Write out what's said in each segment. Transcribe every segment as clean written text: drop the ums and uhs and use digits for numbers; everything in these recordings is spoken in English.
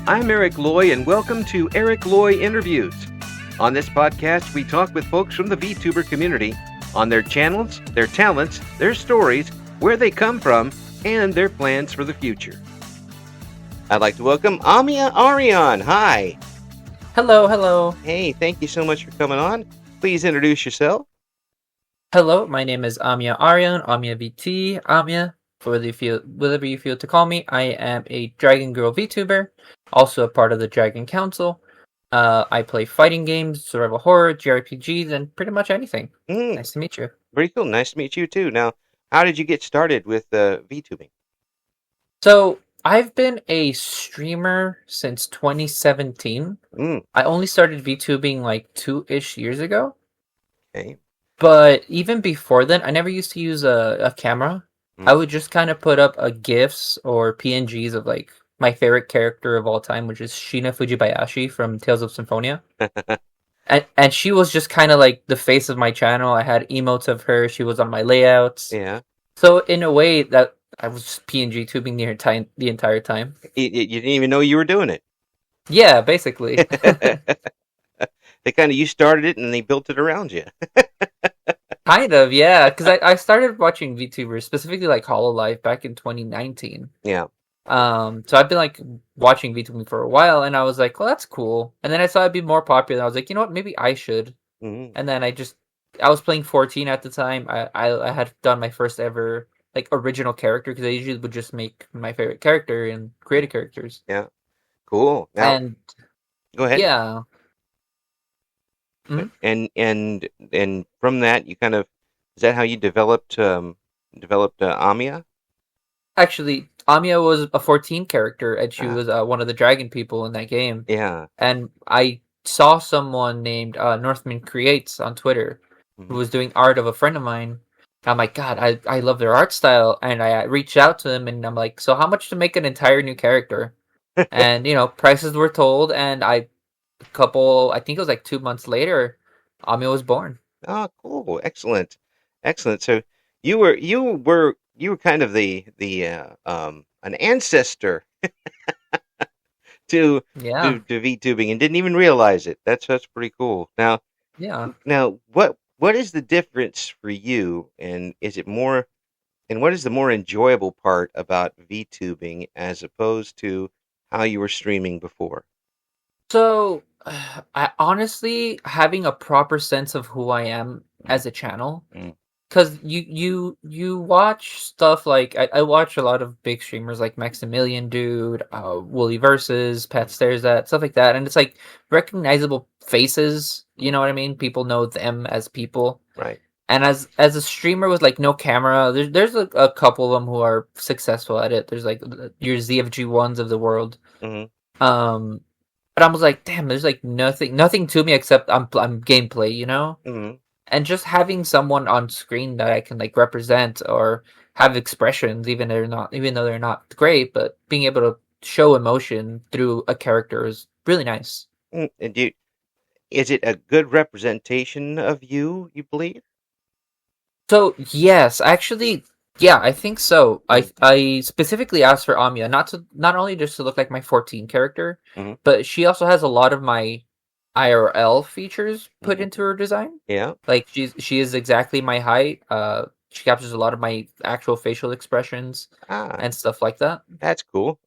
I'm Eric Loy, and welcome to Eric Loy Interviews. On this podcast, we talk with folks from the VTuber community on their channels, their talents, their stories, where they come from, and their plans for the future. I'd like to welcome Ahmya Aurion. Hi. Hello. Hey, thank you so much for coming on. Please introduce yourself. Hello, my name is Ahmya Aurion, Ahmya VT, Ahmya, whatever you feel to call me. I am a Dragon Girl VTuber, also a part of the Dragon Council. I play fighting games, survival horror, JRPGs, and pretty much anything. Nice to meet you. Very cool. Nice to meet you, too. Now, how did you get started with VTubing? So, I've been a streamer since 2017. I only started VTubing like 2-ish years ago. Okay. But even before then, I never used to use a camera. I would just kind of put up GIFs or PNGs of like my favorite character of all time, which is Shina Fujibayashi from Tales of Symphonia. and she was just kind of like the face of my channel. I had emotes of her. She was on my layouts. Yeah. So in a way that I was just PNG tubing the entire time. You didn't even know you were doing it. Yeah, basically. They kind of, you started it and they built it around you. Kind of, yeah. Because I started watching VTubers, specifically like Hololive, back in 2019. Yeah. So I've been like watching VTubing for a while, and I was like, well, that's cool. And then I saw it'd be more popular. And I was like, you know what, maybe I should. And then I was playing 14 at the time. I had done my first ever like original character, because I usually would just make my favorite character and creative characters. Yeah. Cool. Now, and go ahead. Yeah. And from that, you kind of, is that how you developed Ahmya? Actually, Ahmya was a 14 character, and she was one of the dragon people in that game. Yeah. And I saw someone named Northman Creates on Twitter who was doing art of a friend of mine. And I'm like, God, I love their art style. And I reached out to them, and I'm like, so how much to make an entire new character? And, prices were told, and I think it was like 2 months later, Ahmya was born. Oh, cool. Excellent. So you were kind of an ancestor to VTubing and didn't even realize it. That's pretty cool. Now, what is the difference for you, and what is the more enjoyable part about VTubing as opposed to how you were streaming before? So, I honestly, having a proper sense of who I am as a channel, because you watch stuff like I watch a lot of big streamers like Maximilian Dude, Wooly Versus, Pat Stares At, stuff like that, and it's like recognizable faces. You know what I mean? People know them as people, right? And as a streamer with like no camera, there's a couple of them who are successful at it. There's like your ZFG1s of the world. But I was like, damn, there's like nothing to me except I'm gameplay, And just having someone on screen that I can like represent or have expressions, even though they're not great, but being able to show emotion through a character is really nice. And is it a good representation of you believe? So yes, actually, yeah, I think so. I specifically asked for Ahmya not only just to look like my 14 character, but she also has a lot of my IRL features put into her design. Yeah, like she is exactly my height. She captures a lot of my actual facial expressions and stuff like that. That's cool.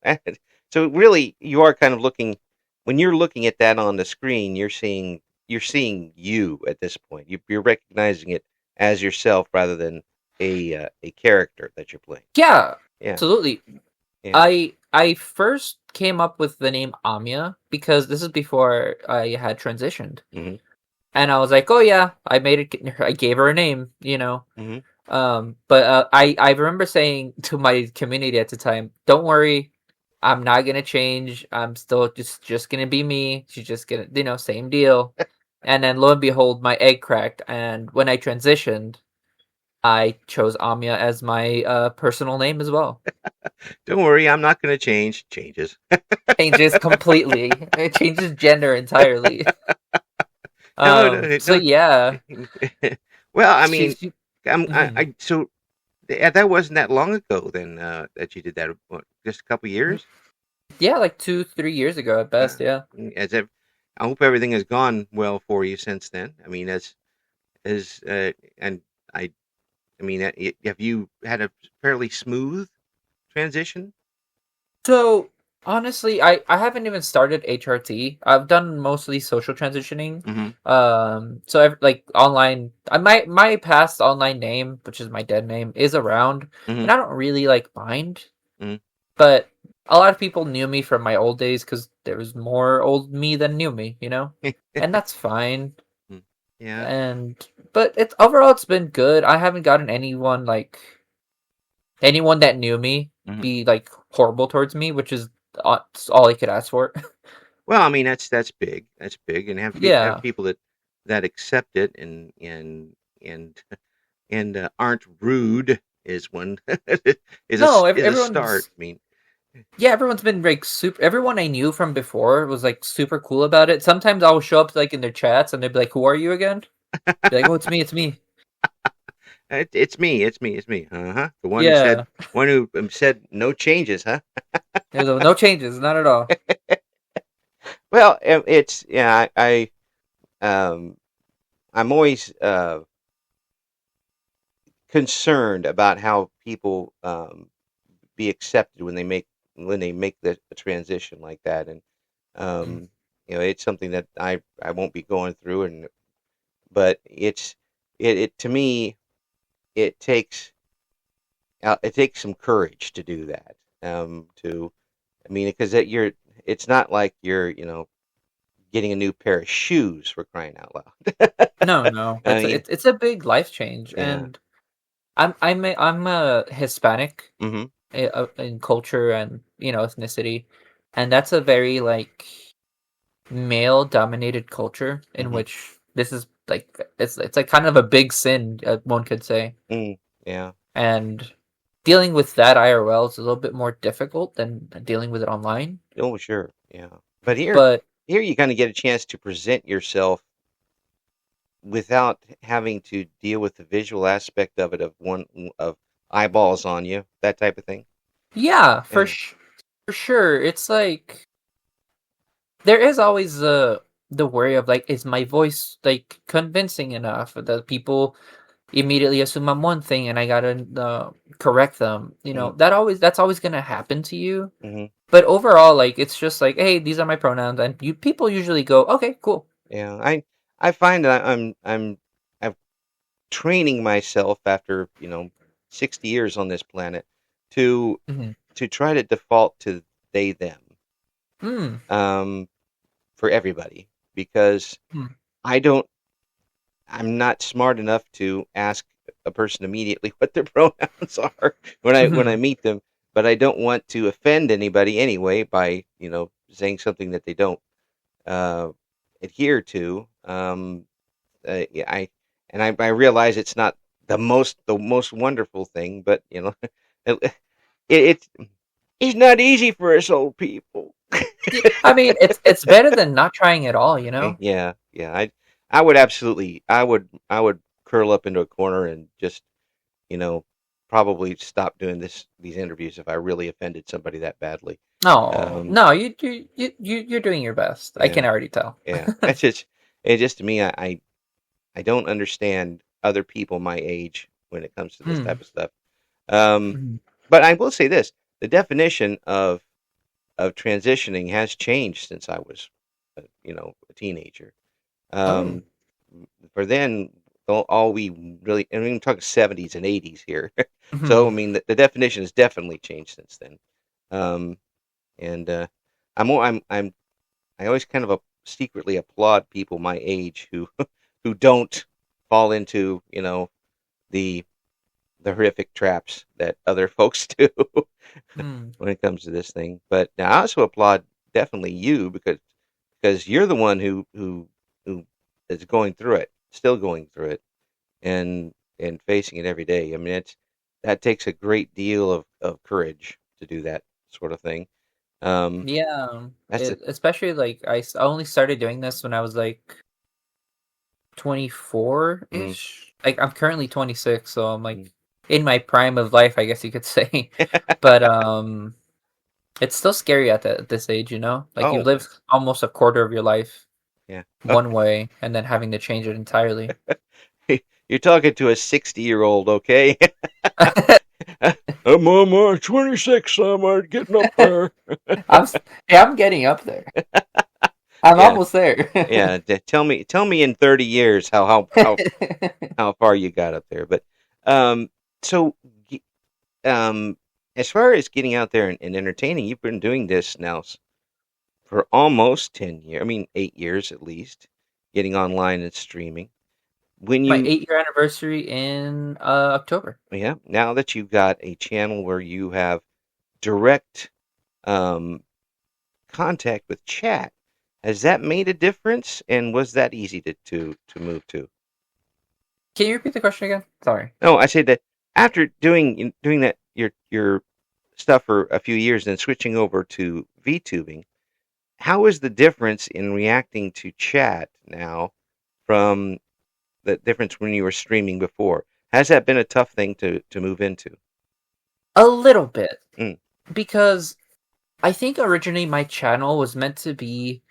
So really, you are kind of looking, when you're looking at that on the screen, you're seeing you at this point. You're recognizing it as yourself rather than a character that you're playing. Yeah, absolutely. Yeah. I first came up with the name Ahmya because this is before I had transitioned, and I was like, oh yeah, I gave her a name, But I remember saying to my community at the time, don't worry, I'm not gonna change. I'm still just gonna be me. She's just gonna, same deal. And then lo and behold, my egg cracked, and when I transitioned, I chose Ahmya as my personal name as well. Don't worry, I'm not going to change. Changes completely. It changes gender entirely. So yeah. Well, I mean, so that wasn't that long ago then that you did that. What, just a couple years? Yeah, like 2, 3 years ago at Uh, best. Yeah. as if I hope everything has gone well for you since then. I mean, as and I I mean, have you had a fairly smooth transition? So honestly, I haven't even started HRT. I've done mostly social transitioning. Mm-hmm. So like online, my past online name, which is my dead name, is around, Mm-hmm. and I don't really like mind. Mm-hmm. But a lot of people knew me from my old days because there was more old me than new me, and that's fine. Yeah. And but it's overall it's been good. I haven't gotten anyone that knew me Mm-hmm. be like horrible towards me, which is all I could ask for. Well, I mean, that's big. That's big, and have Yeah. people that accept it and aren't rude is one No, is a start. everyone's I mean, yeah, everyone's been like super. Everyone I knew from before was like super cool about it. Sometimes I'll show up like in their chats and they'd be like, "Who are you again?" Be like, "Oh, it's me." it's me, it's me. Uh-huh. Yeah, One who said no changes, huh? there's no changes, not at all. Well, it's yeah. I'm always concerned about how people be accepted when they make the transition like that, and Mm. um, it's something that I won't be going through, and but it to me it takes it takes some courage to do that. To I mean, because it's not like you're getting a new pair of shoes for crying out loud. No, no, I mean, it's a big life change, yeah. and I'm a Hispanic Hmm. in culture and ethnicity, and that's a very like male dominated culture in Hmm. which this is like it's like kind of a big sin, one could say. Mm, yeah. And dealing with that IRL is a little bit more difficult than dealing with it online. Oh, sure. Yeah. But But here you kind of get a chance to present yourself without having to deal with the visual aspect of it of eyeballs on you, that type of thing. yeah, Yeah. for sure, it's like there is always the worry of like, is my voice like convincing enough that people immediately assume I'm one thing and I gotta correct them. Mm, That's always gonna happen to you. mm-hmm. But overall, like it's just like, hey, these are my pronouns, and people usually go, okay, cool. Yeah. I find that I'm training myself after 60 years on this planet to Hmm. to try to default to they them Hmm. um, for everybody because I don't I'm not smart enough to ask a person immediately what their pronouns are when I Hmm. meet them, but I don't want to offend anybody anyway by saying something that they don't uh, adhere to. Yeah, I realize it's not the most wonderful thing, but it, it's it's not easy for us old people. Yeah, I mean, it's better than not trying at all, you know? Yeah, yeah. I would absolutely I would curl up into a corner and just you know probably stop doing these interviews if I really offended somebody that badly. No, Um, no, you're doing your best. I can yeah, already tell. yeah. It's just to me I don't understand other people my age when it comes to this Hmm. type of stuff. Um, Hmm. but I will say this: the definition of transitioning has changed since I was, a teenager. Oh. Um, for then, all we really, and we're talking 70s and 80s here. So, I Hmm. mean, the definition has definitely changed since then. Um, and I always kind of secretly applaud people my age who who don't fall into the the horrific traps that other folks do Hmm. when it comes to this thing. But now I also applaud definitely you because you're the one who is going through it, still going through it, and facing it every day. I mean, that takes a great deal of courage to do that sort of thing. Um, Yeah. that's a Especially like I only started doing this when I was like mm, 24-ish. Like I'm currently 26, so I'm mm, like in my prime of life, I guess you could say. But It's still scary at this age, you know? Like you Oh, live almost a quarter of your life yeah. one way and then having to change it entirely. You're talking to a 60-year-old, okay? I'm 26. I'm getting up there. I'm getting up there. I'm Yeah, almost there. yeah. Tell me in 30 years how far you got up there. But um, so g- um, as far as getting out there and entertaining, you've been doing this now for almost 10 years. I mean, 8 years at least, getting online and streaming. When My you 8-year anniversary in October. Yeah, now that you've got a channel where you have direct um, contact with chat, has that made a difference? And was that easy to move to? Can you repeat the question again? Sorry. No, I said that after doing that your stuff for a few years and switching over to VTubing, how is the difference in reacting to chat now from the difference when you were streaming before? Has that been a tough thing to move into? A little bit. Mm, Because I think originally my channel was meant to be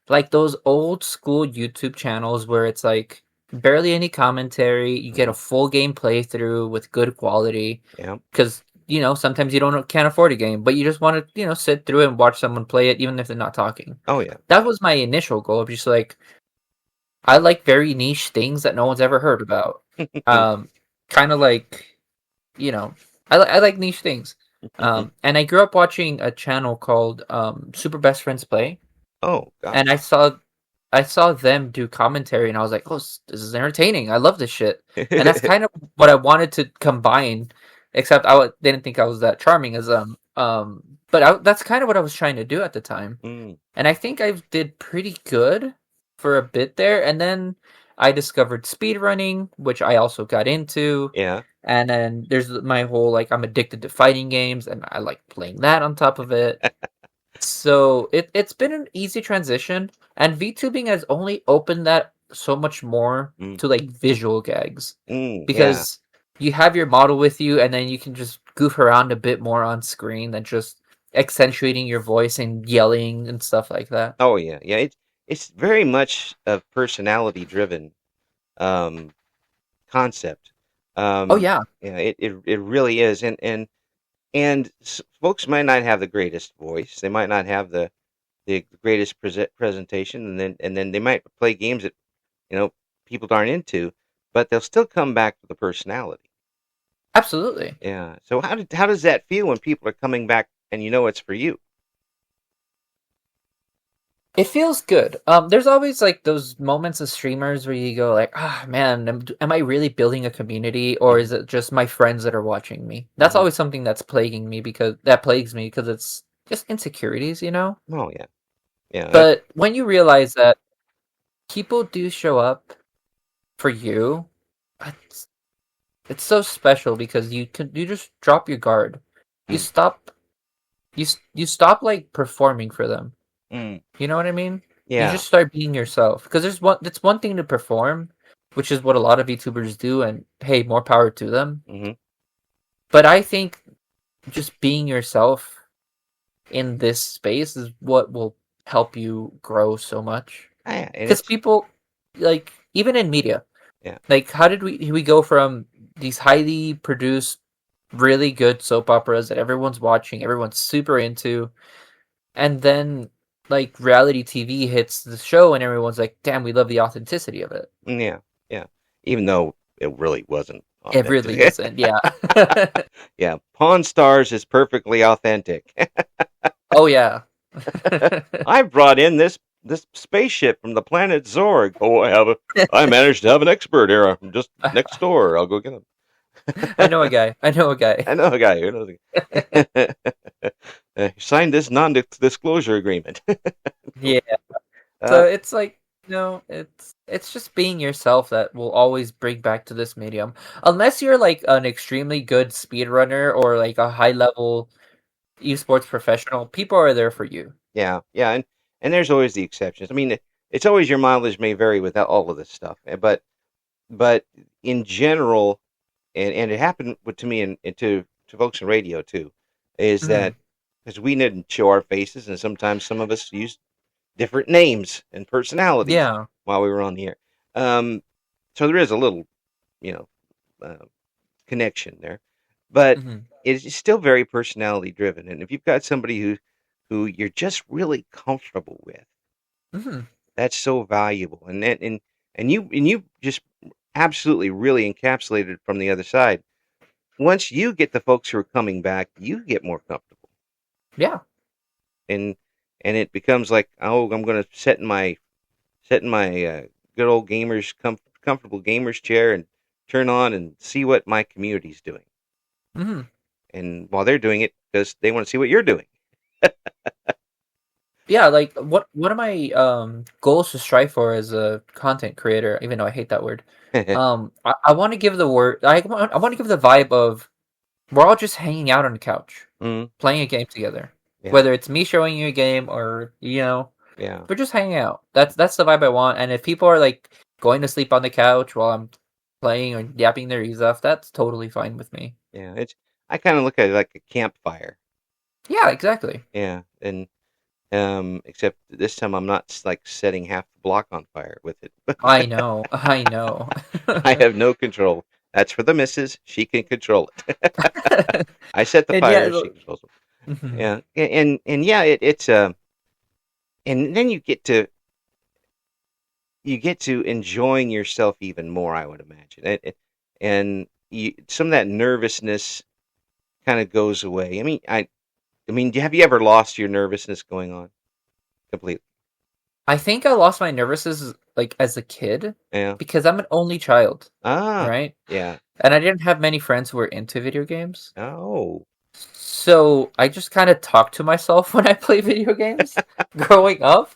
like those old school YouTube channels where it's like barely any commentary, you get hmm a full game playthrough with good quality Yeah. because sometimes you don't can't afford a game, but you just want to sit through it and watch someone play it even if they're not talking. Oh yeah. That was my initial goal of just like I like very niche things that no one's ever heard about. Um, kind of like you know, I like niche things. And I grew up watching a channel called Super Best Friends Play, Oh and gosh. I saw them do commentary, and I was like, "Oh, this is entertaining. I love this shit." And that's kind of what I wanted to combine, except didn't think I was that charming as them. But that's kind of what I was trying to do at the time, Mm, and I think I did pretty good for a bit there, and then I discovered speedrunning, which I also got into. yeah. And then there's my whole like I'm addicted to fighting games and I like playing that on top of it. So it's been an easy transition and VTubing has only opened that so much more Mm, to like visual gags yeah. because you have your model with you and then you can just goof around a bit more on screen than just accentuating your voice and yelling and stuff like that. Oh yeah. Yeah. It's very much a personality driven um, concept. Oh Um, yeah, yeah. It really is. And folks might not have the greatest voice. They might not have the greatest presentation, and then they might play games that you know people aren't into, but they'll still come back with a personality. absolutely. Yeah. So how does that feel when people are coming back and you know it's for you? It feels good. There's always like those moments of streamers where you go like, ah, man, am I really building a community, or hmm is it just my friends that are watching me? That's hmm always something that plagues me because it's just insecurities, you know. Oh yeah. Yeah. But when you realize that people do show up for you, it's, it's so special because you just drop your guard. You Mm, stop you stop like performing for them. mm, You know what I mean? You yeah. just start being yourself because it's one thing to perform, which is what a lot of YouTubers do, and hey, more power to them. hmm But I think just being yourself in this space is what will help you grow so much. Yeah. And Because it's people, like, even in media, yeah. like, how did we go from these highly produced, really good soap operas that everyone's watching, everyone's super into, and then like reality TV hits the show and everyone's like, damn, we love the authenticity of it. Yeah. Yeah. Even though it really wasn't It really authentic. isn't, yeah. Yeah. Pawn Stars is perfectly authentic. Oh yeah. I brought in this spaceship from the planet Zorg. Oh, I managed to have an expert here. I'm just next door. I'll go get him. I know a guy. I know a guy. I know a guy who knows. Signed this non-disclosure agreement. Yeah. uh, So it's like, it's just being yourself that will always bring back to this medium. Unless you're like an extremely good speedrunner or like a high level esports professional, people are there for you. yeah, yeah, and there's always the exceptions. I mean, it's always your mileage may vary with all of this stuff, but in general, and it happened to me and to folks in radio too, is that Mhm. because we didn't show our faces, and sometimes some of us used different names and personalities Yeah. while we were on the air. Um, so there is a little, you know, connection there, but Mm-hmm. it's still very personality driven. And if you've got somebody who you're just really comfortable with, Mm-hmm. that's so valuable. And you just absolutely really encapsulated it from the other side. Once you get the folks who are coming back, you get more comfortable, Yeah. and it becomes like, oh, I'm going to sit in my good old comfortable gamers chair and turn on and see what my community's doing. Mm-hmm. And while they're doing it, because they want to see what you're doing. Yeah, like what one of my goals to strive for as a content creator, even though I hate that word, I want to give the word I want to give the vibe of we're all just hanging out on the couch, Mm, playing a game together. yeah, Whether it's me showing you a game or yeah, we're just hanging out. That's the vibe I want. And if people are like going to sleep on the couch while I'm playing or yapping their ears off, that's totally fine with me. yeah. It's I kind of look at it like a campfire. Yeah, exactly. Yeah, and except this time I'm not like setting half the block on fire with it. I know. I know. I have no control. That's for the missus. She can control it. I set the And yeah, fire. She controls them. mhm. Yeah, and yeah, it's and then you get to enjoying yourself even more. I would imagine, and some of that nervousness kind of goes away. I mean, have you ever lost your nervousness going on completely? I think I lost my nervousness like as a kid Yeah. because I'm an only child, Ah. right? Yeah. And I didn't have many friends who were into video games. Oh. So I just kind of talk to myself when I play video games growing up.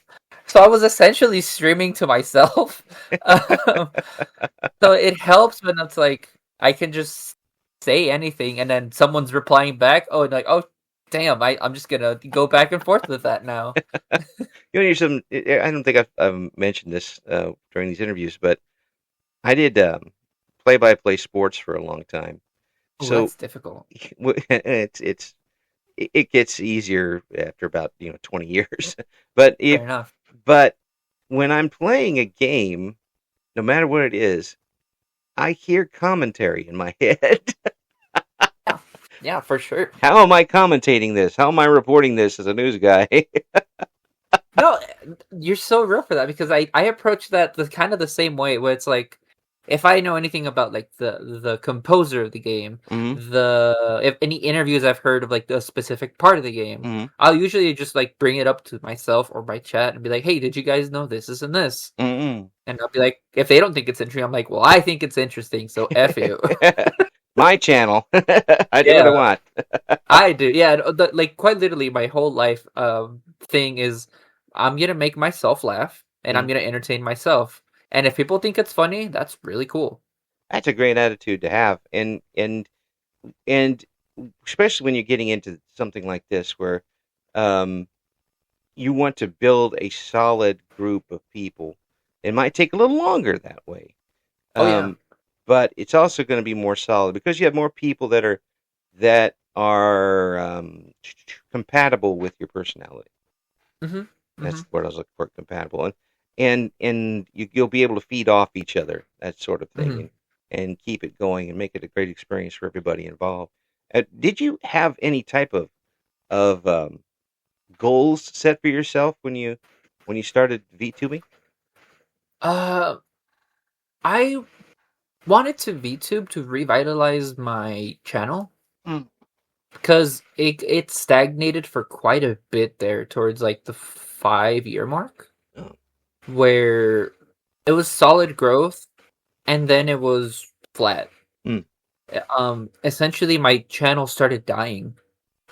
So I was essentially streaming to myself. Um, so it helps when it's like I can just say anything and then someone's replying back. Oh, like, oh, damn, I'm just gonna go back and forth with that now. You know, I don't think I've mentioned this during these interviews, but I did play-by-play sports for a long time. Oh, So that's difficult. it gets easier after about 20 years. But Fair enough. but when I'm playing a game, no matter what it is, I hear commentary in my head. Yeah, yeah, for sure. How am I commentating this? How am I reporting this as a news guy? No, you're so real for that because I approach that the kind of the same way where it's like if I know anything about like the composer of the game, Hmm. the if any interviews I've heard of like the specific part of the game, Hmm. I'll usually just like bring it up to myself or my chat and be like, "Hey, did you guys know this and this?" Hmm. And I'll be like, if they don't think it's interesting, I'm like, "Well, I think it's interesting, so F you." My channel. I do what I Yeah, want. I do. Yeah, like quite literally my whole life thing is I'm going to make myself laugh and I'm Mm. going to entertain myself. And if people think it's funny, that's really cool. That's a great attitude to have, and especially when you're getting into something like this, where um, you want to build a solid group of people. It might take a little longer that way, Oh yeah. um, but it's also going to be more solid because you have more people that are compatible with your personality. Mhm. That's Mhm. what I was looking for, compatible, and you'll be able to feed off each other, that sort of thing, Mhm. and keep it going and make it a great experience for everybody involved. Did you have any type of goals set for yourself when you started VTubing? Uh I wanted to VTube to revitalize my channel Mm. because it stagnated for quite a bit there towards like the 5 year mark Oh. where it was solid growth and then it was flat. Mm. Essentially my channel started dying.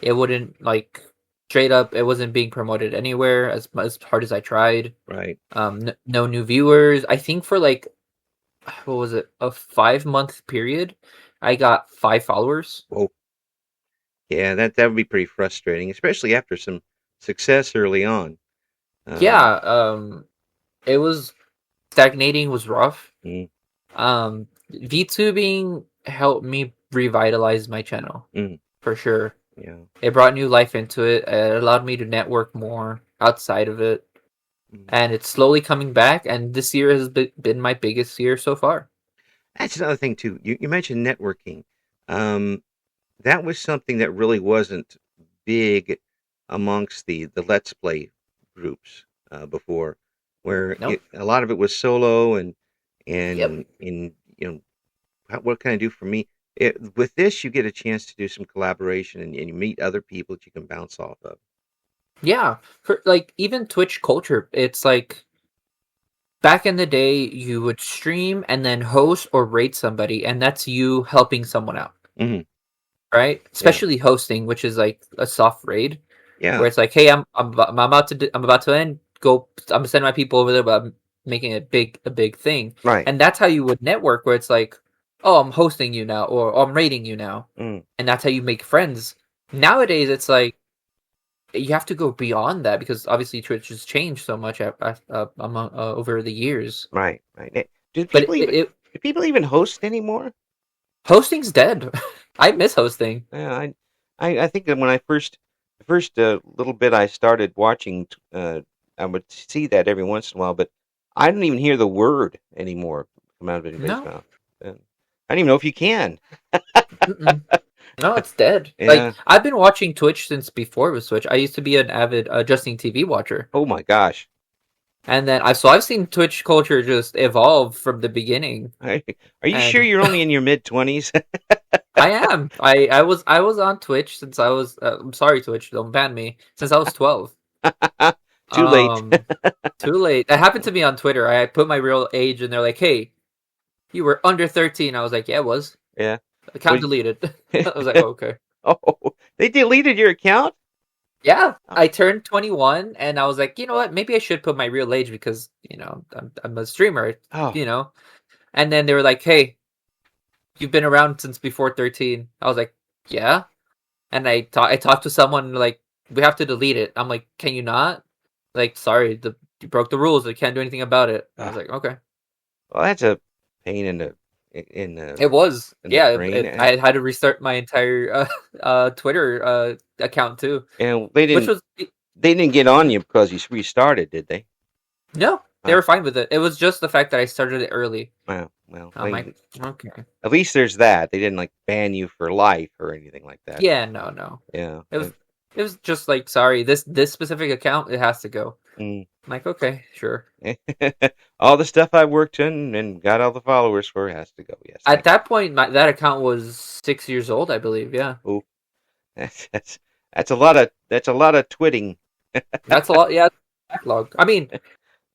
It wouldn't like straight up. It wasn't being promoted anywhere as hard as I tried. Right. No new viewers. I think for like what was it, a 5 month period, I got 5 followers. Whoa. Yeah, that would be pretty frustrating, especially after some success early on. Yeah. Um, It was stagnating was rough. mm, VTubing helped me revitalize my channel mm. for sure. Yeah. It brought new life into it. It allowed me to network more outside of it. And it's slowly coming back, and this year has been my biggest year so far. That's another thing too. You mentioned networking. Um, that was something that really wasn't big amongst the Let's Play groups before, where Nope. a lot of it was solo Yep. and in what can I do for me? With this, you get a chance to do some collaboration and you meet other people that you can bounce off of. Yeah. Like, even Twitch culture, it's like back in the day, you would stream and then host or rate somebody, and that's you helping someone out, Hmm. right? Yeah, Especially hosting, which is like a soft raid, yeah, where it's like, hey, I'm about to end. Go, I'm gonna send my people over there, but I'm making a big thing, right. and that's how you would network. Where it's like, oh, I'm hosting you now, or oh, I'm rating you now, Mm, and that's how you make friends. Nowadays, it's like you have to go beyond that because obviously Twitch has changed so much over the years. right, right. Do But people even do people even host anymore? hosting's dead. I miss hosting. Yeah, I think that when I the first little bit I started watching, I would see that every once in a while, but I don't even hear the word anymore come out of anybody's No, mouth. I don't even know if you can. mm-mm. No, it's dead. Like, Yeah. I've been watching Twitch since before it was Twitch. I used to be an avid Justing TV watcher, Oh my gosh. and then I've seen Twitch culture just evolve from the beginning. Are you sure And you're only in your mid-20s? I am. I was on Twitch since I was. I'm sorry, Twitch, don't ban me. Since I was 12. Too late. Um, Too late. That happened to me on Twitter. I put my real age, and they're like, "Hey, you were under 13." I was like, "Yeah, it was." Yeah. Account What? deleted. I was like, oh, "Okay." Oh, they deleted your account? Yeah, Oh, I turned 21, and I was like, you know what? Maybe I should put my real age because I'm a streamer, oh. you know. And then they were like, "Hey, you've been around since before 13." I was like, "Yeah." And I talked to someone like, "We have to delete it." I'm like, "Can you not?" Like, sorry, you broke the rules. I can't do anything about it. I was Ah, like, "Okay." well, that's a pain It was, in the yeah. brain. I had to restart my entire Twitter account too, And which was they didn't get on you because you restarted, did they? no, they Wow. were fine with it. It was just the fact that I started it early. Wow. Well, I'm like, okay, at least there's that. They didn't like ban you for life or anything like that. yeah, no, no. Yeah. It was it was just like, sorry, this specific account, it has to go. Mm. I'm like, okay, sure. All the stuff I worked in and got all the followers for has to go. Yes, At thank that point, that account was 6 years old, I believe. Yeah, you. Ooh, that's that's a lot of twitting. that's a lot. Yeah, backlog. I mean,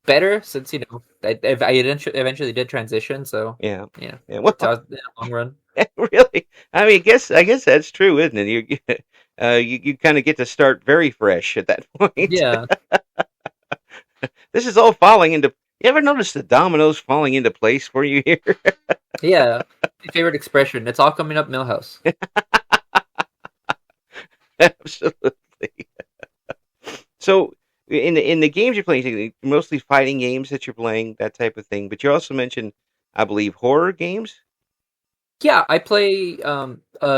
better since I eventually did transition. So Yeah. yeah, Yeah. Well, in the long run. really. I mean, I guess that's true, isn't it? You kind of get to start very fresh at that point. Yeah, This is all falling into. You ever notice the dominoes falling into place for you here? yeah. My favorite expression. It's all coming up, Millhouse. Absolutely. So, in the games you're playing, mostly fighting games that you're playing, that type of thing. But you also mentioned, I believe, horror games. Yeah, I play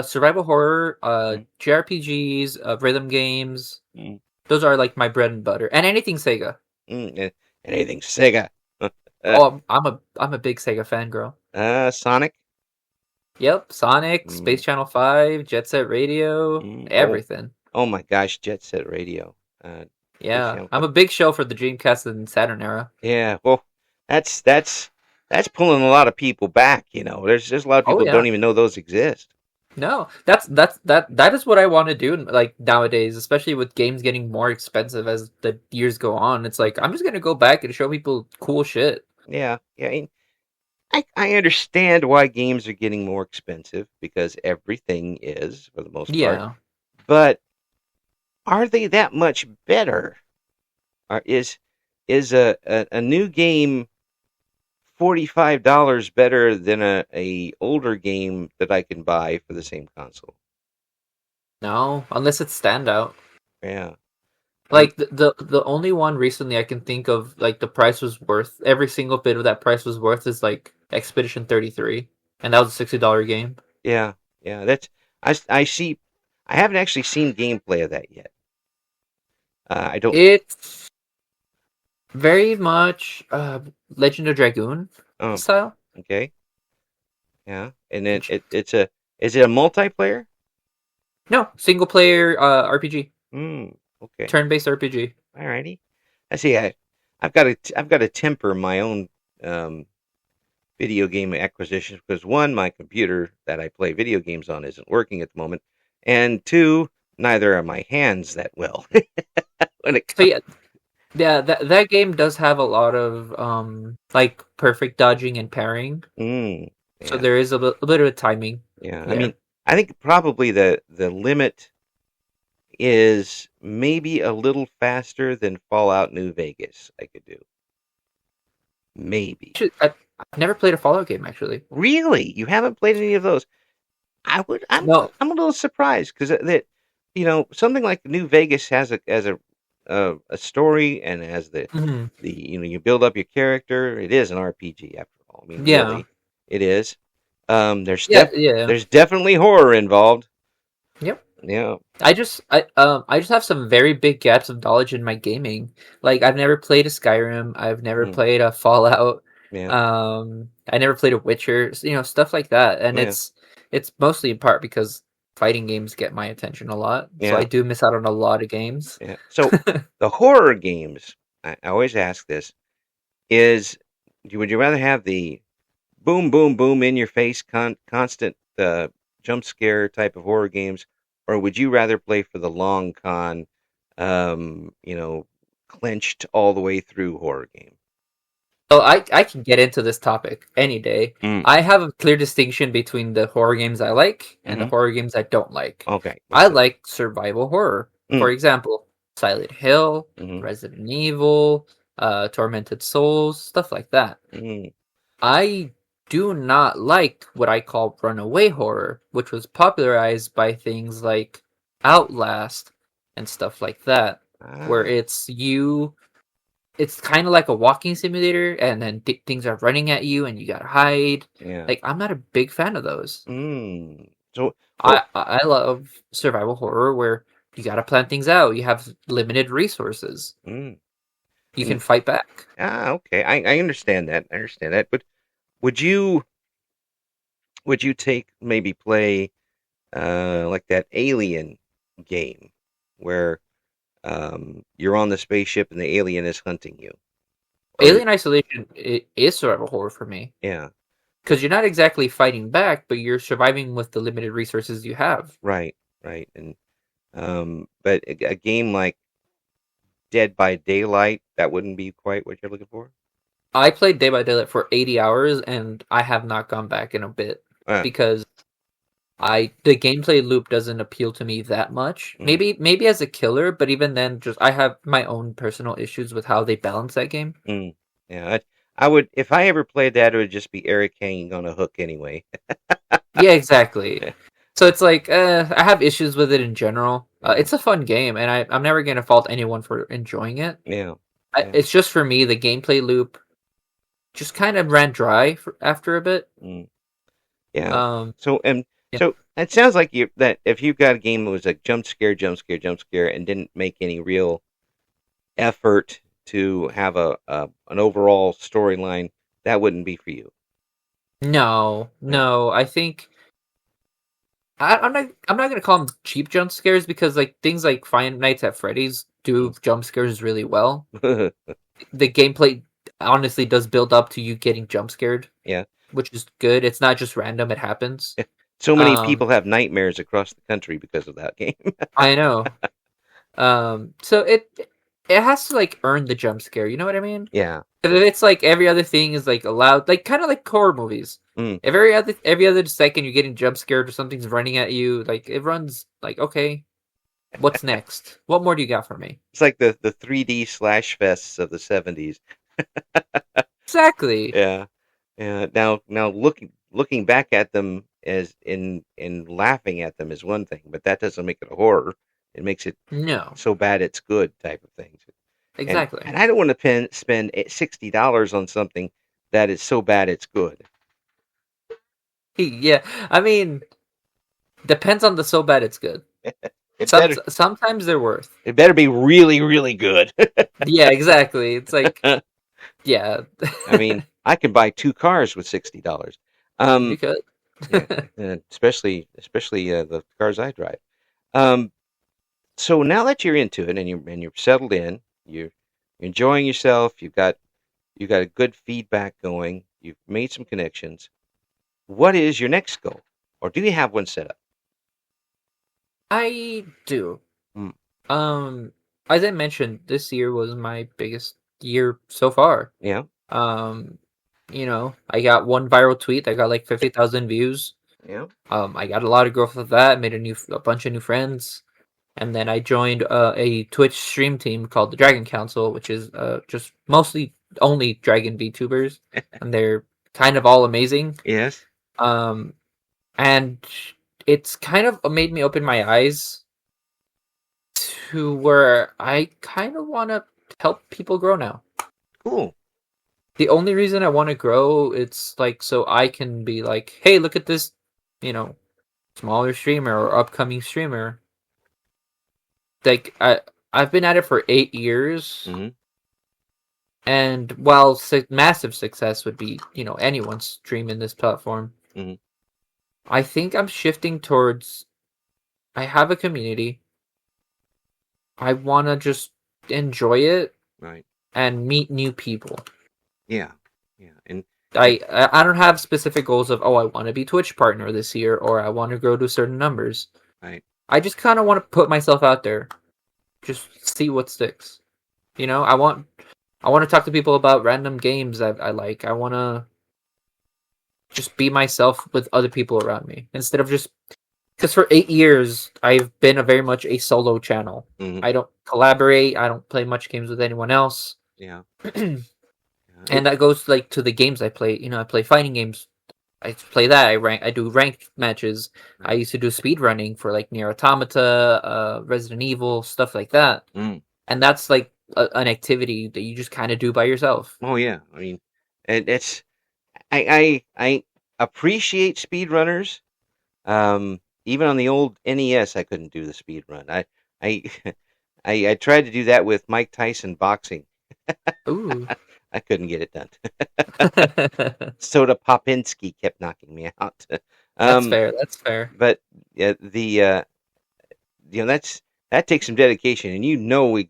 survival horror, Mm, JRPGs, rhythm games. mm, Those are like my bread and butter, and anything Sega. and anything Sega. Uh, Oh, I'm a big Sega fan, girl. Sonic. Yep, Sonic, Mm, Space Channel 5, Jet Set Radio, oh, everything. oh my gosh, Jet Set Radio. Uh, Space Yeah, Channel I'm 5. a big show for the Dreamcast and Saturn era. Yeah, well, that's pulling a lot of people back. There's a lot of Oh people who don't yeah. even know those exist. No, that is what I want to do like nowadays, especially with games getting more expensive as the years go on. It's like I'm just gonna go back and show people cool shit. Yeah, yeah. I understand why games are getting more expensive because everything is for the most part. Yeah. But are they that much better? Or is a new game $45 better than a older game that I can buy for the same console? No, unless it's standout. Yeah. Um, Like the only one recently I can think of like the price was worth every single bit of that price was worth is like Expedition 33, and that was a $60 game. yeah, yeah. I see. I haven't actually seen gameplay of that yet. I don't. It's very much Legend of Dragoon Oh, style. okay. Yeah, and then it's a. Is it a multiplayer? No, single player RPG. Okay. Turn-based RPG. Alrighty. I see. I've got to temper my own um, video game acquisitions because one, my computer that I play video games on isn't working at the moment, and two, neither are my hands that well when it So comes. yeah, that game does have a lot of like perfect dodging and parrying. So Yeah, there is a bit of timing yeah. I there. mean, I think probably the limit is maybe a little faster than Fallout New Vegas. I could do maybe. I've never played a Fallout game actually. Really, you haven't played any of those? I would. No. I'm a little surprised because that something like New Vegas has a story and has Mhm. the you build up your character. It is an RPG after all. I mean, Yeah. really, it is. Yeah. Yeah. There's definitely horror involved. Yep. Yeah. I just have some very big gaps of knowledge in my gaming. Like I've never played a Skyrim. I've never Mm, played a Fallout. yeah. I never played a Witcher. Stuff like that. And Yeah. it's mostly in part because fighting games get my attention a lot. So I Yeah. do miss out on a lot of games. Yeah. So the horror games, I always ask this, is would you rather have the boom, boom, boom in your face, constant jump scare type of horror games, or would you rather play for the long con, clenched all the way through horror game? So I can get into this topic any day. Mm. I have a clear distinction between the horror games I like and the Mm-hmm. horror games I don't like. Okay. I like survival horror. For Mm. example, Silent Hill, Mm-hmm. Resident Evil, Tormented Souls, stuff like that. Mm. I do not like what I call runaway horror, which was popularized by things like Outlast and stuff like that, where Ah. it's kind of like a walking simulator, and then things are running at you, and you gotta hide. Yeah. Like I'm not a big fan of those. So, I love survival horror where you gotta plan things out. You have limited resources. mm. You And can fight back. okay. I understand that. I understand that. But would you maybe play like that Alien game where you're on the spaceship and the alien is hunting you? Or Alien Isolation is survival horror for me yeah, because you're not exactly fighting back, but you're surviving with the limited resources you have. right, and but a game like Dead by Daylight, that wouldn't be quite what you're looking for. I played Day by Daylight for 80 hours, and I have not gone back in a bit because the gameplay loop doesn't appeal to me that much. Maybe as a killer, but even then, just I have my own personal issues with how they balance that game. Yeah, I would if I ever played that, it would just be Eric hanging on a hook anyway. Yeah, exactly. So it's like I have issues with it in general. It's a fun game, and I'm never gonna fault anyone for enjoying it. Yeah, It's just for me the gameplay loop just kind of ran dry after a bit. Yeah. So it sounds like that if you've got a game that was like jump scare, jump scare, jump scare, and didn't make any real effort to have an overall storyline, that wouldn't be for you. No, I think I'm not gonna call them cheap jump scares because like things like Five Nights at Freddy's do jump scares really well. The gameplay honestly does build up to you getting jump scared. Yeah, which is good. It's not just random; it happens. So many people have nightmares across the country because of that game. I know. So it has to like earn the jump scare. You know what I mean? Yeah. If it's like every other thing is like allowed, like kind of like horror movies. If every other second you're getting jump scared or something's running at you, like it runs like okay, what's next? What more do you got for me? It's like the 3D slash fests of the 70s. Exactly. Yeah. Yeah. Now looking back at them as in laughing at them is one thing, but that doesn't make it a horror. It makes it so bad it's good type of thing. Exactly. And I don't want to spend $60 on something that is so bad it's good. Yeah, I mean, depends on the so bad it's good. Sometimes they're worth. It better be really, really good. Yeah, exactly. It's like, yeah. I mean, I can buy 2 cars with $60. You could. Yeah, especially the cars I drive. Um, so now that you're into it and you're settled in, you're enjoying yourself. You got a good feedback going. You've made some connections. What is your next goal, or do you have one set up? I do. Mm. As I mentioned, this year was my biggest year so far. Yeah. I got one viral tweet that got like 50,000 views. Yeah. I got a lot of growth with that. Made a bunch of new friends, and then I joined a Twitch stream team called the Dragon Council, which is just mostly only Dragon VTubers, and they're kind of all amazing. Yes. And it's kind of made me open my eyes to where I kind of want to help people grow now. Cool. The only reason I want to grow, it's like so I can be like, hey, look at this, smaller streamer or upcoming streamer. Like I've been at it for 8 years, and while massive success would be anyone's stream in this platform, I think I'm shifting towards. I have a community. I want to just enjoy it, right, and meet new people. Yeah, and I don't have specific goals of I want to be Twitch partner this year or I want to grow to certain numbers. Right. I just kind of want to put myself out there, just see what sticks. I want to talk to people about random games that I like. I want to just be myself with other people around me instead of just because for 8 years I've been very much a solo channel. I don't collaborate. I don't play much games with anyone else. Yeah. And that goes like to the games I play. I play fighting games. I play that. I do ranked matches. I used to do speed running for like Nier Automata, Resident Evil, stuff like that. And that's like an activity that you just kind of do by yourself. Oh yeah, I mean, it's I appreciate speedrunners. Even on the old NES, I couldn't do the speed run. I tried to do that with Mike Tyson boxing. Ooh. I couldn't get it done. Soda Popinski kept knocking me out. That's fair. That's fair. But yeah, that takes some dedication, and you know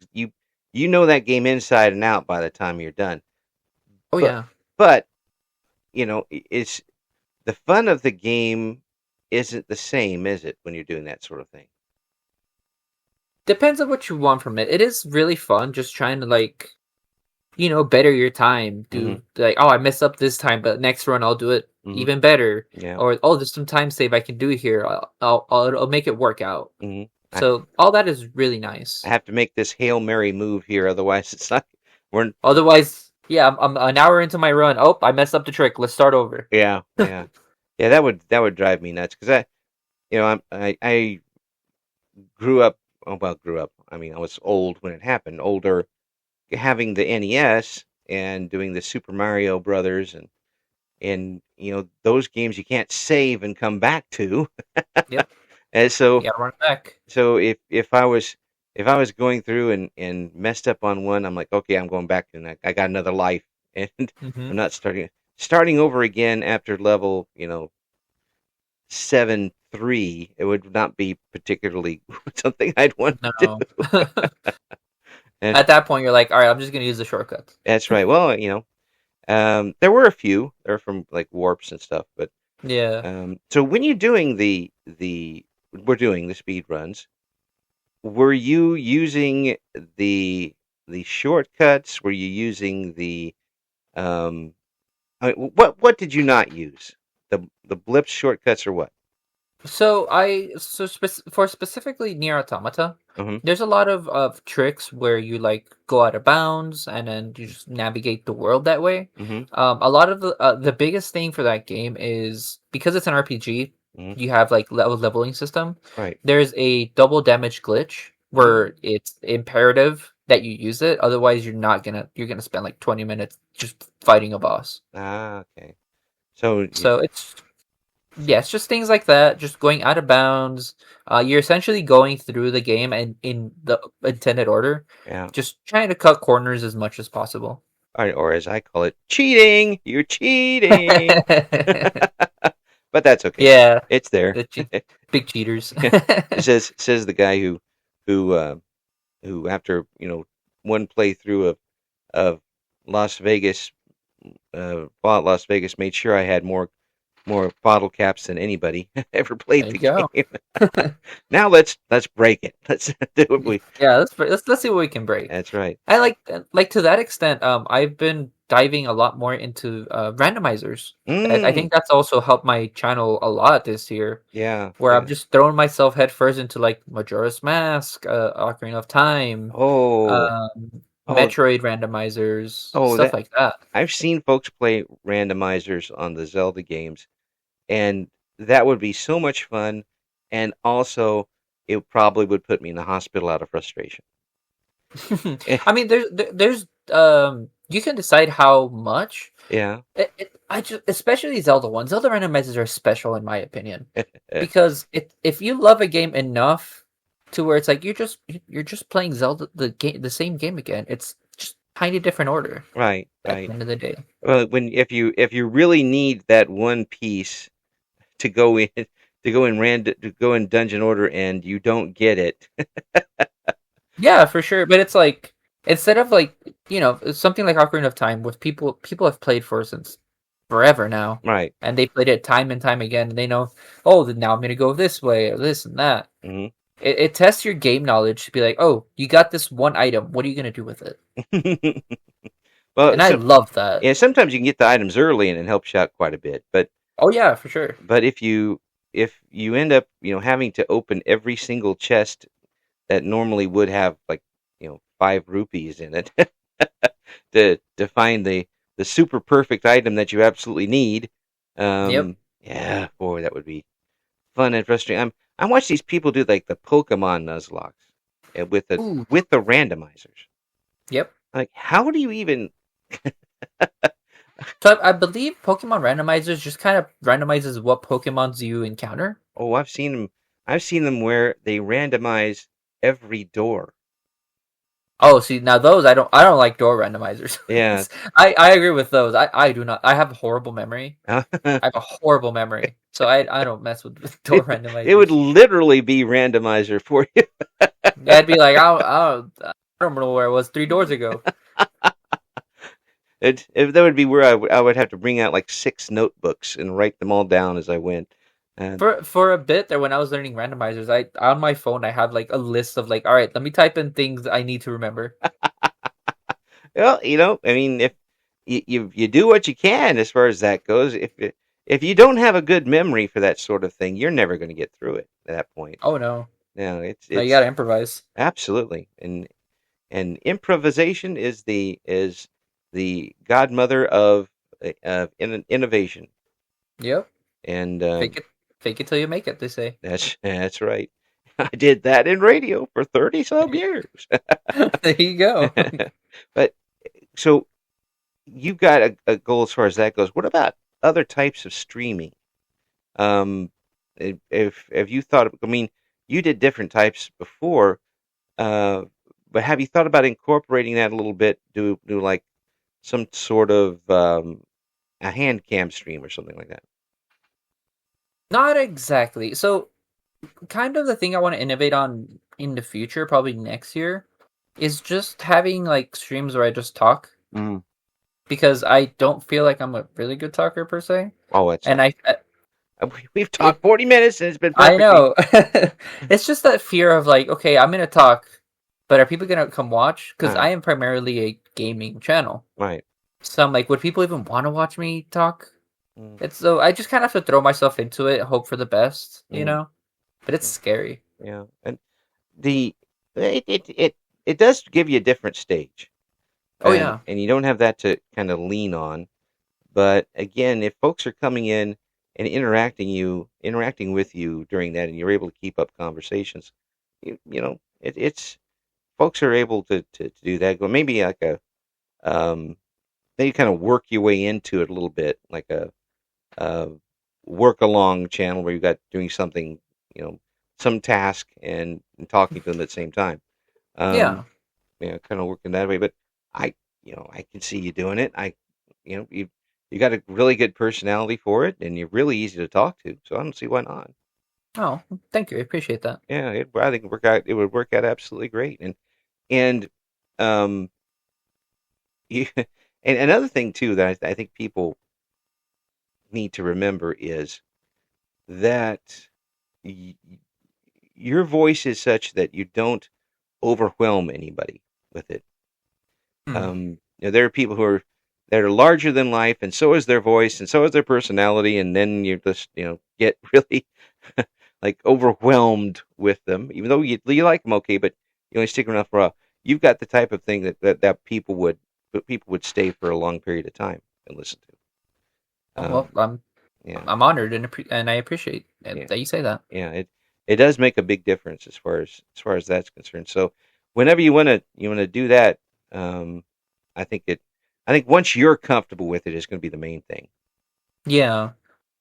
that game inside and out by the time you're done. Oh yeah. But it's the fun of the game isn't the same, is it, when you're doing that sort of thing? Depends on what you want from it. It is really fun just trying to like better your time. Do like, I messed up this time, but next run I'll do it even better. Yeah. Or there's some time save I can do here. I'll make it work out. So all that is really nice. I have to make this Hail Mary move here, otherwise it's not. Otherwise, yeah, I'm an hour into my run. Oh, I messed up the trick. Let's start over. Yeah. Yeah, that would drive me nuts because I grew up. Oh, well, grew up. I mean, I was old when it happened. Older, having the NES and doing the Super Mario Brothers and those games you can't save and come back to. Yep. And so yeah, run back. So if I was going through and messed up on one, I'm like, okay, I'm going back and I got another life, and I'm not starting over again after level 7-3. It would not be particularly something I'd want to do. And at that point, you're like, all right, I'm just gonna use the shortcuts. That's right. Well, there were a few. They're from like warps and stuff, but yeah. So when you're doing we're doing the speed runs, were you using the shortcuts? Were you using the what did you not use? The blips, shortcuts, or what? So for specifically Nier Automata, there's a lot of tricks where you like go out of bounds and then you just navigate the world that way. A lot of the biggest thing for that game is because it's an RPG, you have like leveling system. Right. There's a double damage glitch where it's imperative that you use it, otherwise you're gonna spend like 20 minutes just fighting a boss. Ah, okay. So it's Yes, just things like that, just going out of bounds. You're essentially going through the game and in the intended order, Yeah. just trying to cut corners as much as possible. Or as I call it, cheating. You're cheating. But that's okay. Yeah, It's there. the big cheaters. It says the guy who who after one playthrough of Las Vegas, Fallout Las Vegas, made sure I had more bottle caps than anybody ever played There you the go. game. Now let's break it. Let's do what we. Yeah, let's see what we can break. That's right. I like to that extent. I've been diving a lot more into randomizers. I Mm, think that's also helped my channel a lot this year, yeah, where I'm yeah. just throwing myself headfirst into like Majora's Mask, Ocarina of Time, Oh, oh, Metroid randomizers, oh. stuff That like that. I've seen folks play randomizers on the Zelda games, and that would be so much fun. And also, it probably would put me in the hospital out of frustration. I mean, there's you can decide how much. Yeah. I just especially Zelda ones. Zelda randomizers are special in my opinion because if you love a game enough to where it's like you're just playing Zelda the same game again. It's just tiny different order Right, at the right. end of the day. Well, when if you really need that one piece to go in to go in dungeon order and you don't get it. Yeah, for sure. But it's like instead of like something like Ocarina of Time, with people have played for since forever now, Right. and they played it time and time again, and they know, oh, then now I'm gonna go this way or this and that. Hmm. It tests your game knowledge to be like, oh, you got this one item. What are you gonna do with it? Well, And I love that. yeah, sometimes you can get the items early and it helps you out quite a bit. Oh yeah, for sure. But if you end up having to open every single chest that normally would have like 5 rupees in it to find the super perfect item that you absolutely need, Yep. yeah, boy, that would be fun and frustrating. I watch these people do like the Pokemon Nuzlocke Ooh. with the randomizers. Yep. Like, how do you even? So I believe Pokemon randomizers just kind of randomizes what Pokemons you encounter. Oh, I've seen them. I've seen them where they randomize every door. Oh, see now those I don't like door randomizers. Yeah. I agree with those. I do not. I have a horrible memory. I have a horrible memory, so I don't mess with door It would randomizers. literally be randomizer for you. I'd be like, I don't know where I was 3 doors ago. That would be where I would have to bring out like 6 notebooks and write them all down as I went. And For a bit there when I was learning randomizers, I on my phone I have like a list of like, all right, let me type in things I need to remember. well, I mean, if you do what you can as far as that goes, if you don't have a good memory for that sort of thing, you're never going to get through it at that point. Oh no, No, no, you it's gotta improvise. absolutely, and improvisation is the godmother of innovation. Yep, And fake it till you make it. They say. that's right. I did that in radio for 30 some years. There you go. But so you've got a goal as far as that goes. What about other types of streaming? Um, if you thought, I mean, you did different types before, uh, but have you thought about incorporating that a little bit? Do like some sort of a hand cam stream or something like that? Not exactly. So, kind of the thing I want to innovate on in the future, probably next year, is just having like streams where I just talk Mm. because I don't feel like I'm a really good talker per se, Oh, it's and we've it talked 40 minutes and it's been I perfect. know. It's just that fear of like, okay, I'm gonna talk, but are people gonna come watch? Because I am primarily a gaming channel. Right. So I'm like, would people even want to watch me talk? Mm. It's so I just kind of have to throw myself into it, hope for the best, you Mm. know. But it's scary. Yeah, and the it does give you a different stage, Oh yeah. and you don't have that to kind of lean on. But again, if folks are coming in and interacting with you during that, and you're able to keep up conversations, it's folks are able to do that. Go maybe like maybe kind of work your way into it a little bit, like a work along channel where you got doing something, some task and talking to them at the same time. Yeah. Kind of working that way. But I, I can see you doing it. You got a really good personality for it, and you're really easy to talk to. So I don't see why not. Oh, thank you. I appreciate that. Yeah, I think it would work out absolutely great. And um, you, and another thing too that I think people need to remember is that y- your voice is such that you don't overwhelm anybody with it. Hmm. There are people that are larger than life, and so is their voice, and so is their personality, and then you just get really like overwhelmed with them, even though you like them okay, but you only stick around for a while. You've got the type of thing that people would stay for a long period of time and listen to. Oh, well, Yeah, I'm honored and I appreciate yeah, that you say that. yeah. It does make a big difference as far as that's concerned. So whenever you wanna do that, um, I think it. I think once you're comfortable with it, is going to be the main thing. Yeah.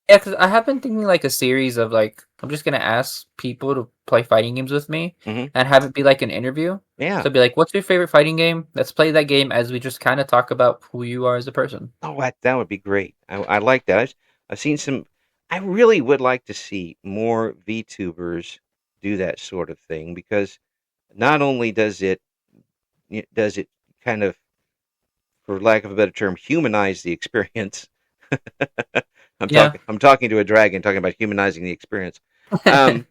Yeah, because I have been thinking like a series of like I'm just gonna ask people to play fighting games with me Hmm. and have it be like an interview. Yeah. So be like, "What's your favorite fighting game? Let's play that game as we just kind of talk about who you are as a person." Oh, that would be great. I like that. I've seen some. I really would like to see more VTubers do that sort of thing because not only does it kind of, for lack of a better term, humanize the experience. I'm Yeah. talking to a dragon, talking about humanizing the experience. Um,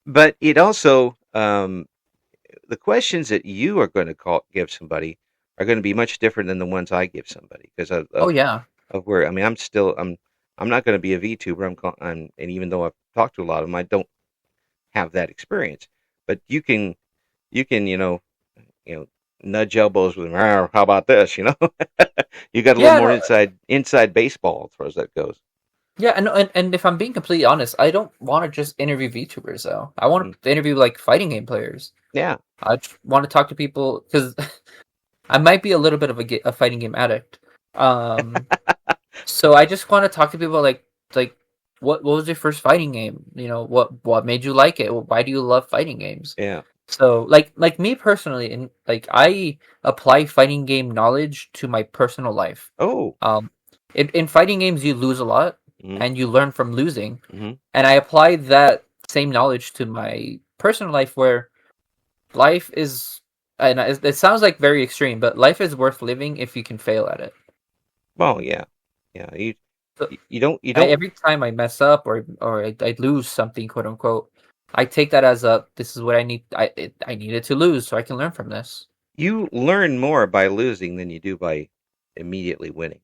but it also the questions that you are going to give somebody are going to be much different than the ones I give somebody because of, Oh of, yeah. of where I mean I'm not going to be a VTuber. And even though I've talked to a lot of them, I don't have that experience. But you can nudge elbows with them. "Arr, how about this? You got a little Yeah, more no, inside baseball as far as that goes. yeah, and if I'm being completely honest, I don't want to just interview VTubers though. I want Mm. to interview like fighting game players. Yeah. I just want to talk to people because I might be a little bit of a fighting game addict. Um, so I just want to talk to people like what was your first fighting game? What made you like it? Why do you love fighting games? Yeah. So like me personally, and like I apply fighting game knowledge to my personal life. Oh. Um, in fighting games, you lose a lot, Mm-hmm. and you learn from losing. Mm-hmm. And I apply that same knowledge to my personal life, where life is. And it sounds like very extreme, but life is worth living if you can fail at it. Well, yeah. Yeah. So You don't. every time I mess up or I lose something, quote unquote, I take that as this is what I need. I needed to lose so I can learn from this. You learn more by losing than you do by immediately winning.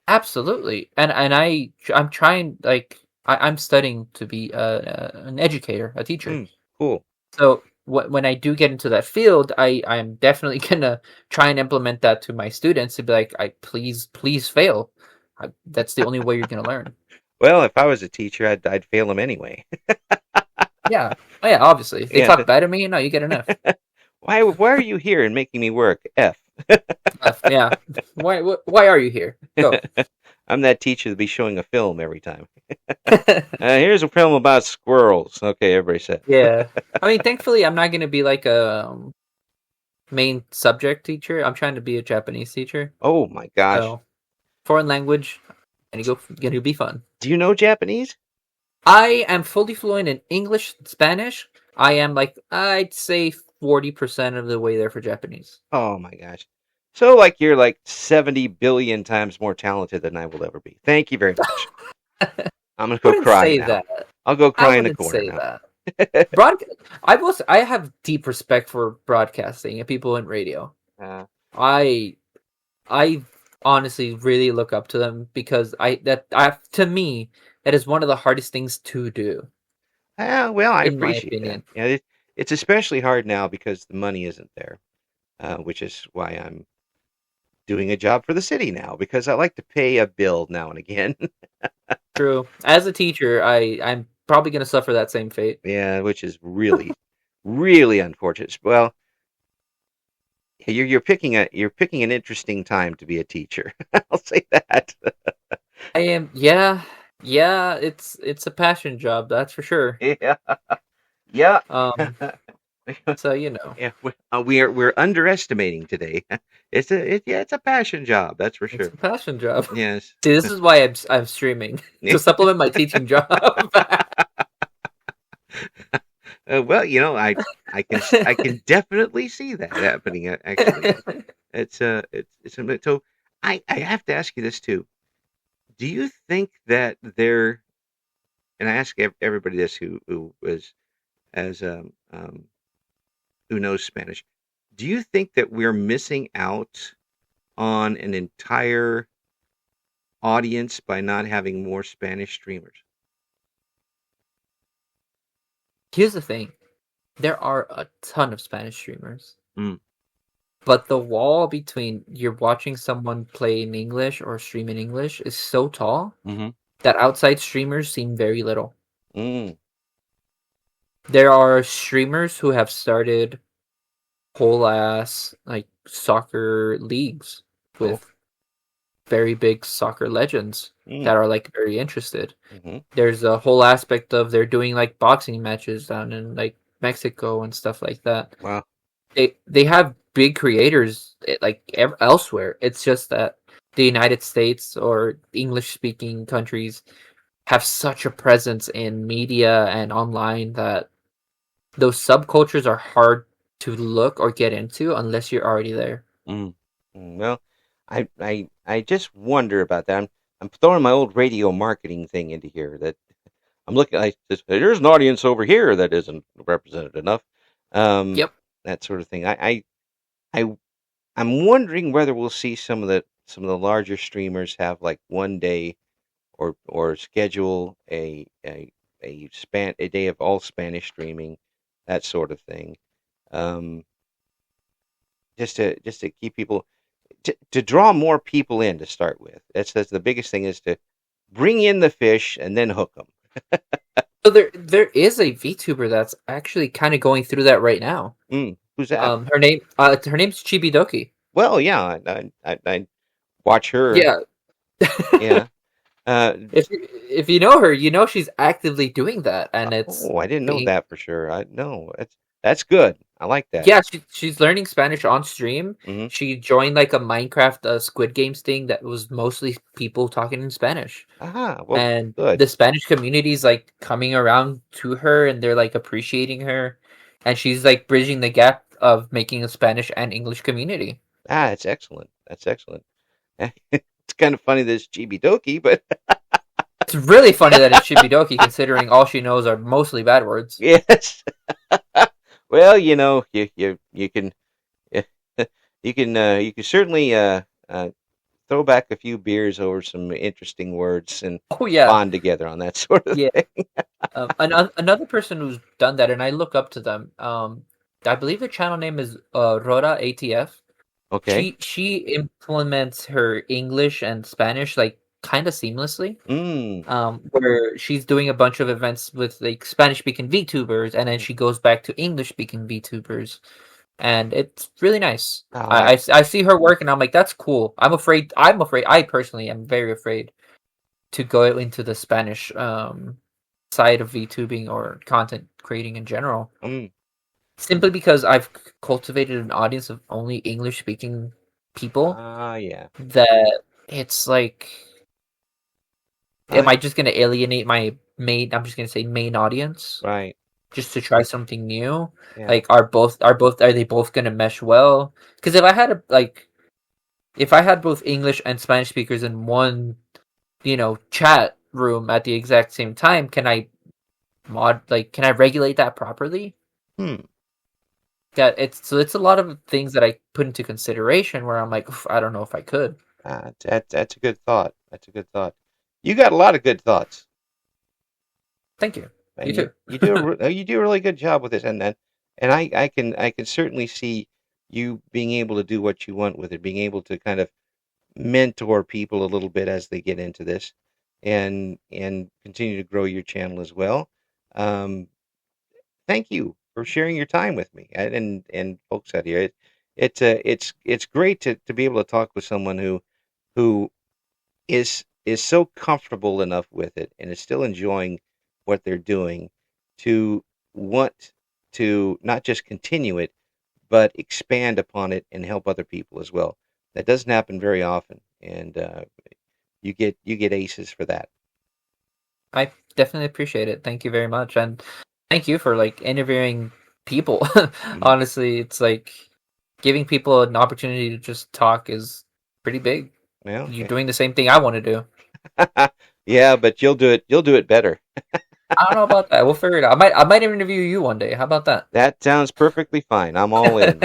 Absolutely, I'm trying like I'm studying to be an educator, a teacher. Mm, cool. So when I do get into that field, I'm definitely gonna try and implement that to my students to be like, I please fail. That's the only way you're gonna learn. Well, if I was a teacher, I'd fail them anyway. Yeah, oh yeah, obviously. If they Yeah. talk bad to me, no, you get an F. Why are you here and making me work? F. F, yeah. Why are you here? Go. I'm that teacher that be showing a film every time. Here's a film about squirrels. Okay, everybody said. Yeah. I mean, thankfully, I'm not gonna be like a main subject teacher. I'm trying to be a Japanese teacher. Oh my gosh. So foreign language, gonna be fun. Do you know Japanese? I am fully fluent in English, Spanish. I am like I'd say 40% of the way there for Japanese. Oh my gosh. So like you're like 70 billion times more talented than I will ever be. Thank you very much. I'm gonna go Wouldn't cry say now. that. I'll go I cry in the wouldn't corner say now. that. I have deep respect for broadcasting and people in radio. I I honestly really look up to them because to me that is one of the hardest things to do, Well, I in my appreciate that. opinion. Yeah, it's especially hard now because the money isn't there, which is why I'm doing a job for the city now because I like to pay a bill now and again. True. As a teacher, I'm probably going to suffer that same fate. Yeah, which is really, really unfortunate. Well, you're picking an interesting time to be a teacher. I'll say that. I am, yeah. Yeah, it's a passion job, that's for sure. Yeah, yeah. Um, so you know, Yeah, we're underestimating today. It's a passion job, that's for it's sure. a passion job. Yes. See, this is why I'm streaming to supplement my teaching job. Well, I can definitely see that happening. Actually, so. I have to ask you this too. Do you think that there? And I ask everybody this who is as who knows Spanish. Do you think that we're missing out on an entire audience by not having more Spanish streamers? Here's the thing: there are a ton of Spanish streamers, Mm. but the wall between you're watching someone play in English or stream in English is so tall Mm-hmm. that outside streamers seem very little. Mm. There are streamers who have started whole ass like soccer leagues Oh. with very big soccer legends Mm. that are like very interested. Mm-hmm. There's a whole aspect of they're doing like boxing matches down in like Mexico and stuff like that. Wow. They have big creators like elsewhere. It's just that the United States or English speaking countries have such a presence in media and online that those subcultures are hard to look or get into unless you're already there. Mm. Well, I just wonder about that. I'm throwing my old radio marketing thing into here. That I'm looking. I just there's an audience over here that isn't represented enough. Um, Yep. that sort of thing. I I'm wondering whether we'll see some of the larger streamers have like one day or schedule a day of all Spanish streaming, that sort of thing. Um, just to keep people to draw more people in to start with. That's the biggest thing is to bring in the fish and then hook them. So there is a VTuber that's actually kind of going through that right now. Who's that? Her name's Chibidoki. Well, yeah, I watch her. Yeah. Yeah. If you know her, you know she's actively doing that, and it's Oh, I didn't know being that for sure. I no, that's good. I like that. yeah, she's learning Spanish on stream. Hmm. She joined like a Minecraft Squid Games thing that was mostly people talking in Spanish. Aha. Well, And good. the Spanish community's like coming around to her and they're like appreciating her. And she's like bridging the gap of making a Spanish and English community. Ah, it's excellent. That's excellent. It's kind of funny that it's Chibi Doki, but It's really funny that it's Shibidoki considering all she knows are mostly bad words. yes. Well, you can you can certainly throw back a few beers over some interesting words and Oh yeah. bond together on that sort of Yeah. thing. Another person who's done that and I look up to them. I believe the channel name is Rora ATF. Okay. She implements her English and Spanish like kind of seamlessly. Where she's doing a bunch of events with like Spanish speaking VTubers, and then she goes back to English speaking VTubers, and it's really nice. Oh, I see her work, and I'm like, that's cool. I'm afraid. I personally am very afraid to go into the Spanish side of VTubing or content creating in general. Simply because I've cultivated an audience of only English speaking people. yeah. That it's like, am I just going to alienate my main? I'm just going to say main audience, Right. just to try something new. Yeah. Like, are they both going to mesh well? Because if I had both English and Spanish speakers in one, chat room at the exact same time, can I regulate that properly? That it's a lot of things that I put into consideration where I'm like, I don't know if I could. That's a good thought. That's a good thought. You got a lot of good thoughts. Thank you. And You too. You do a really good job with this, and I can certainly see you being able to do what you want with it, being able to kind of mentor people a little bit as they get into this, and continue to grow your channel as well. Thank you for sharing your time with me and folks out here. It's great to be able to talk with someone who is is so comfortable enough with it and is still enjoying what they're doing to want to not just continue it, but expand upon it and help other people as well. That doesn't happen very often, and you get aces for that. I definitely appreciate it. Thank you very much, and thank you for like interviewing people. Honestly, it's like giving people an opportunity to just talk is pretty big. Yeah, You're doing the same thing I want to do. yeah, but you'll do it better. I don't know about that. We'll figure it out. I might interview you one day. How about that? That sounds perfectly fine. I'm all in.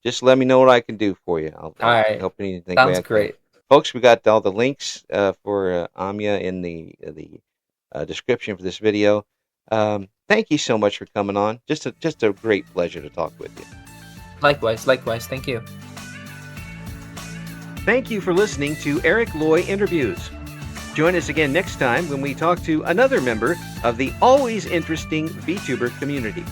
Just let me know what I can do for you. I'll all right. help anything. Sounds great. Folks, we got all the links for Ahmya in the description for this video. Thank you so much for coming on. Just a great pleasure to talk with you. Likewise. Thank you. Thank you for listening to Eric Loy Interviews. Join us again next time when we talk to another member of the always interesting VTuber community.